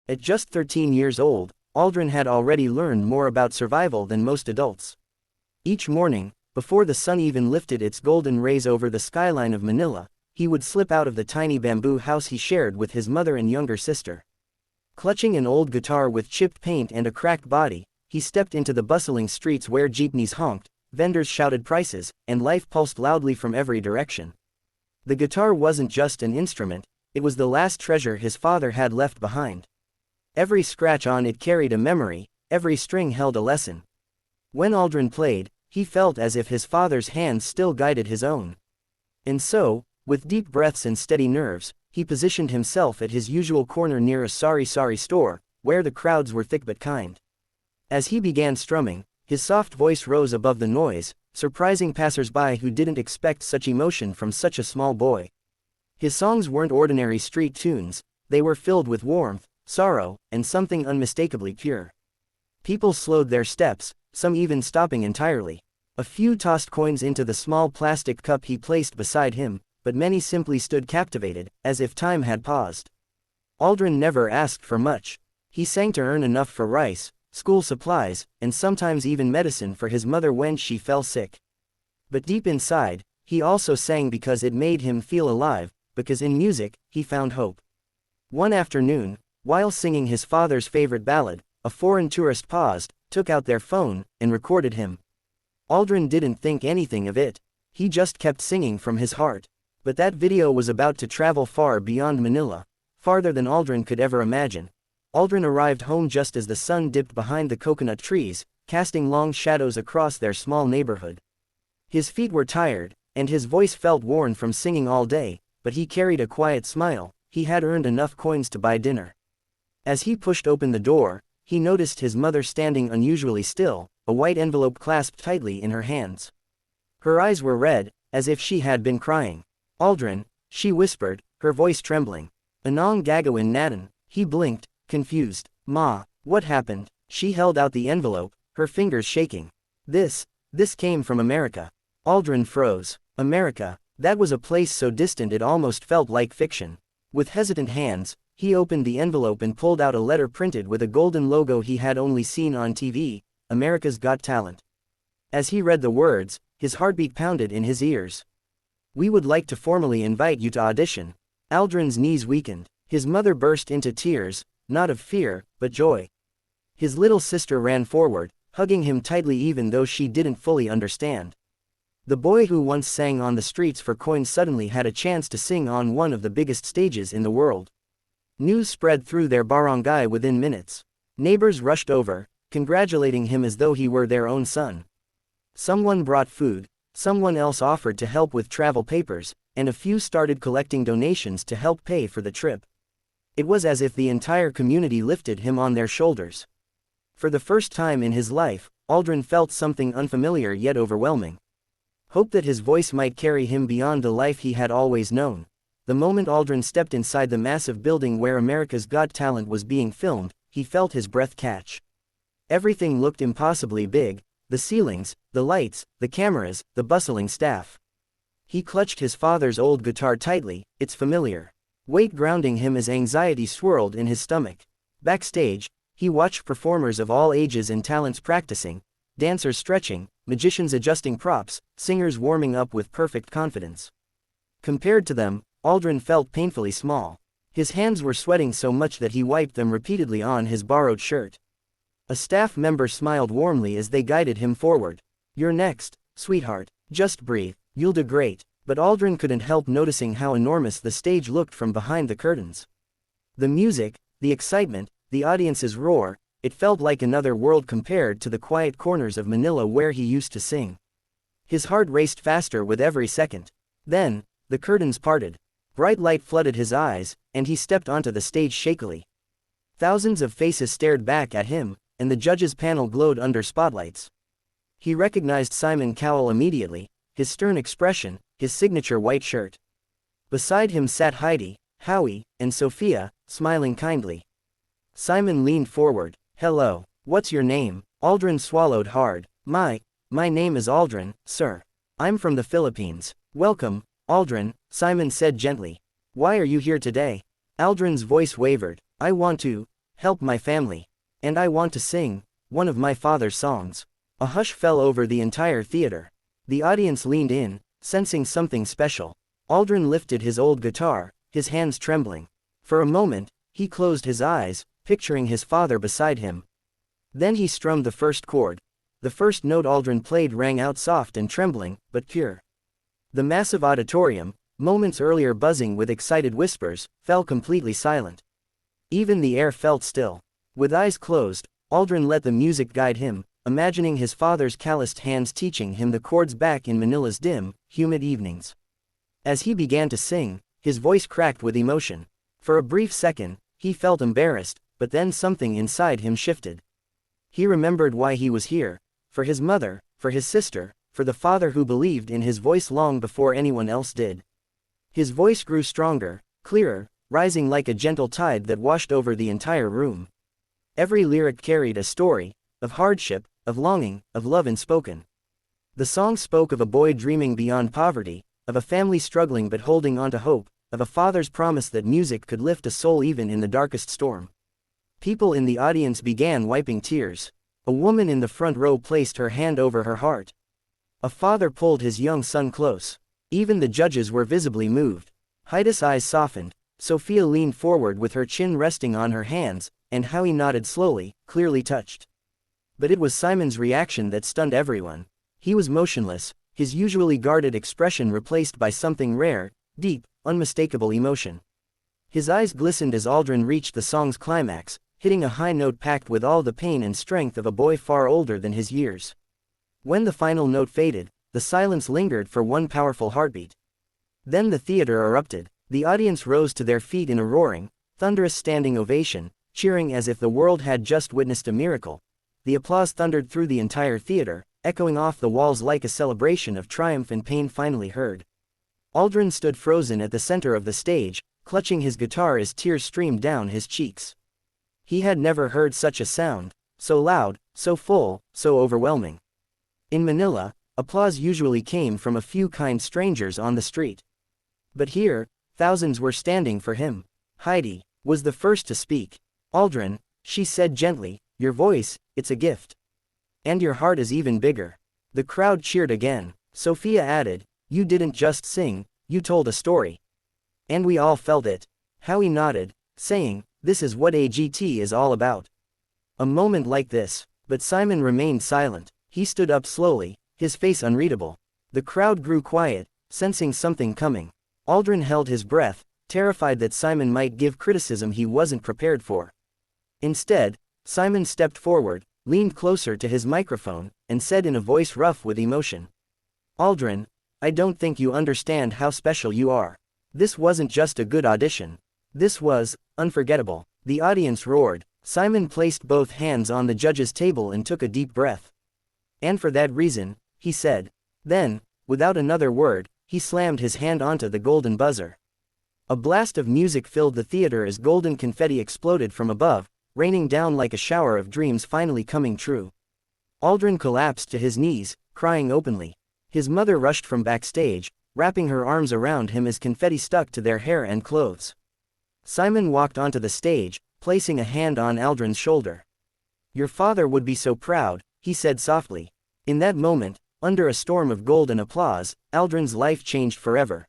At just 13 years old, Aldrin had already learned more about survival than most adults. Each morning, before the sun even lifted its golden rays over the skyline of Manila, he would slip out of the tiny bamboo house he shared with his mother and younger sister. Clutching an old guitar with chipped paint and a cracked body, he stepped into the bustling streets where jeepneys honked, vendors shouted prices, and life pulsed loudly from every direction. The guitar wasn't just an instrument, it was the last treasure his father had left behind. Every scratch on it carried a memory, every string held a lesson. When Aldrin played, he felt as if his father's hands still guided his own. And so, with deep breaths and steady nerves, he positioned himself at his usual corner near a sari-sari store, where the crowds were thick but kind. As he began strumming, his soft voice rose above the noise, surprising passers-by who didn't expect such emotion from such a small boy. His songs weren't ordinary street tunes, they were filled with warmth, sorrow, and something unmistakably pure. People slowed their steps, some even stopping entirely. A few tossed coins into the small plastic cup he placed beside him, but many simply stood captivated, as if time had paused. Aldrin never asked for much. He sang to earn enough for rice, school supplies, and sometimes even medicine for his mother when she fell sick. But deep inside, he also sang because it made him feel alive, because in music, he found hope. One afternoon, while singing his father's favorite ballad, a foreign tourist paused, took out their phone, and recorded him. Aldrin didn't think anything of it. He just kept singing from his heart. But that video was about to travel far beyond Manila, farther than Aldrin could ever imagine. Aldrin arrived home just as the sun dipped behind the coconut trees, casting long shadows across their small neighborhood. His feet were tired, and his voice felt worn from singing all day, but he carried a quiet smile. He had earned enough coins to buy dinner. As he pushed open the door, he noticed his mother standing unusually still, a white envelope clasped tightly in her hands. Her eyes were red, as if she had been crying. "Aldrin," she whispered, her voice trembling. "Anong gagawin natin?" He blinked, confused. "Ma, what happened?" She held out the envelope, her fingers shaking. This came from America." Aldrin froze. America, that was a place so distant it almost felt like fiction. With hesitant hands, he opened the envelope and pulled out a letter printed with a golden logo he had only seen on TV, America's Got Talent. As he read the words, his heartbeat pounded in his ears. "We would like to formally invite you to audition." Aldrin's knees weakened. His mother burst into tears, not of fear, but joy. His little sister ran forward, hugging him tightly even though she didn't fully understand. The boy who once sang on the streets for coins suddenly had a chance to sing on one of the biggest stages in the world. News spread through their barangay within minutes. Neighbors rushed over, congratulating him as though he were their own son. Someone brought food, someone else offered to help with travel papers, and a few started collecting donations to help pay for the trip. It was as if the entire community lifted him on their shoulders. For the first time in his life, Aldrin felt something unfamiliar yet overwhelming. Hope that his voice might carry him beyond the life he had always known. The moment Aldrin stepped inside the massive building where America's Got Talent was being filmed, he felt his breath catch. Everything looked impossibly big, the ceilings, the lights, the cameras, the bustling staff. He clutched his father's old guitar tightly, its familiar weight grounding him as anxiety swirled in his stomach. Backstage, he watched performers of all ages and talents practicing, dancers stretching, magicians adjusting props, singers warming up with perfect confidence. Compared to them, Aldrin felt painfully small. His hands were sweating so much that he wiped them repeatedly on his borrowed shirt. A staff member smiled warmly as they guided him forward. "You're next, sweetheart. Just breathe, you'll do great." But Aldrin couldn't help noticing how enormous the stage looked from behind the curtains. The music, the excitement, the audience's roar, it felt like another world compared to the quiet corners of Manila where he used to sing. His heart raced faster with every second. Then, the curtains parted. Bright light flooded his eyes, and he stepped onto the stage shakily. Thousands of faces stared back at him, and the judges' panel glowed under spotlights. He recognized Simon Cowell immediately, his stern expression, his signature white shirt. Beside him sat Heidi, Howie, and Sophia, smiling kindly. Simon leaned forward. "Hello, what's your name?" Aldrin swallowed hard. My name is Aldrin, sir. I'm from the Philippines." "Welcome, Aldrin," Simon said gently. "Why are you here today?" Aldrin's voice wavered. "I want to help my family. And I want to sing one of my father's songs. A hush fell over the entire theater. The audience leaned in, sensing something special. Aldrin lifted his old guitar, his hands trembling. For a moment, he closed his eyes, picturing his father beside him. Then he strummed the first chord. The first note Aldrin played rang out soft and trembling, but pure. The massive auditorium, moments earlier buzzing with excited whispers, fell completely silent. Even the air felt still. With eyes closed, Aldrin let the music guide him, imagining his father's calloused hands teaching him the chords back in Manila's dim, humid evenings. As he began to sing, his voice cracked with emotion. For a brief second, he felt embarrassed, but then something inside him shifted. He remembered why he was here, for his mother, for his sister, for the father who believed in his voice long before anyone else did. His voice grew stronger, clearer, rising like a gentle tide that washed over the entire room. Every lyric carried a story, of hardship, of longing, of love unspoken. The song spoke of a boy dreaming beyond poverty, of a family struggling but holding on to hope, of a father's promise that music could lift a soul even in the darkest storm. People in the audience began wiping tears. A woman in the front row placed her hand over her heart. A father pulled his young son close. Even the judges were visibly moved. Heidi's eyes softened. Sophia leaned forward with her chin resting on her hands, and Howie nodded slowly, clearly touched. But it was Simon's reaction that stunned everyone. He was motionless, his usually guarded expression replaced by something rare, deep, unmistakable emotion. His eyes glistened as Aldrin reached the song's climax, hitting a high note packed with all the pain and strength of a boy far older than his years. When the final note faded, the silence lingered for one powerful heartbeat. Then the theater erupted. The audience rose to their feet in a roaring, thunderous standing ovation, cheering as if the world had just witnessed a miracle. The applause thundered through the entire theater, echoing off the walls like a celebration of triumph and pain finally heard. Aldrin stood frozen at the center of the stage, clutching his guitar as tears streamed down his cheeks. He had never heard such a sound, so loud, so full, so overwhelming. In Manila, applause usually came from a few kind strangers on the street. But here, thousands were standing for him. Heidi was the first to speak. Aldrin, she said gently, your voice, it's a gift. And your heart is even bigger. The crowd cheered again. Sophia added, you didn't just sing, you told a story. And we all felt it. Howie nodded, saying, this is what AGT is all about. A moment like this, but Simon remained silent. He stood up slowly, his face unreadable. The crowd grew quiet, sensing something coming. Aldrin held his breath, terrified that Simon might give criticism he wasn't prepared for. Instead, Simon stepped forward, leaned closer to his microphone, and said in a voice rough with emotion, Aldrin, I don't think you understand how special you are. This wasn't just a good audition. This was unforgettable. The audience roared. Simon placed both hands on the judge's table and took a deep breath. And for that reason, he said. Then, without another word, he slammed his hand onto the golden buzzer. A blast of music filled the theater as golden confetti exploded from above, raining down like a shower of dreams finally coming true. Aldrin collapsed to his knees, crying openly. His mother rushed from backstage, wrapping her arms around him as confetti stuck to their hair and clothes. Simon walked onto the stage, placing a hand on Aldrin's shoulder. Your father would be so proud, he said softly. In that moment, under a storm of golden applause, Aldrin's life changed forever.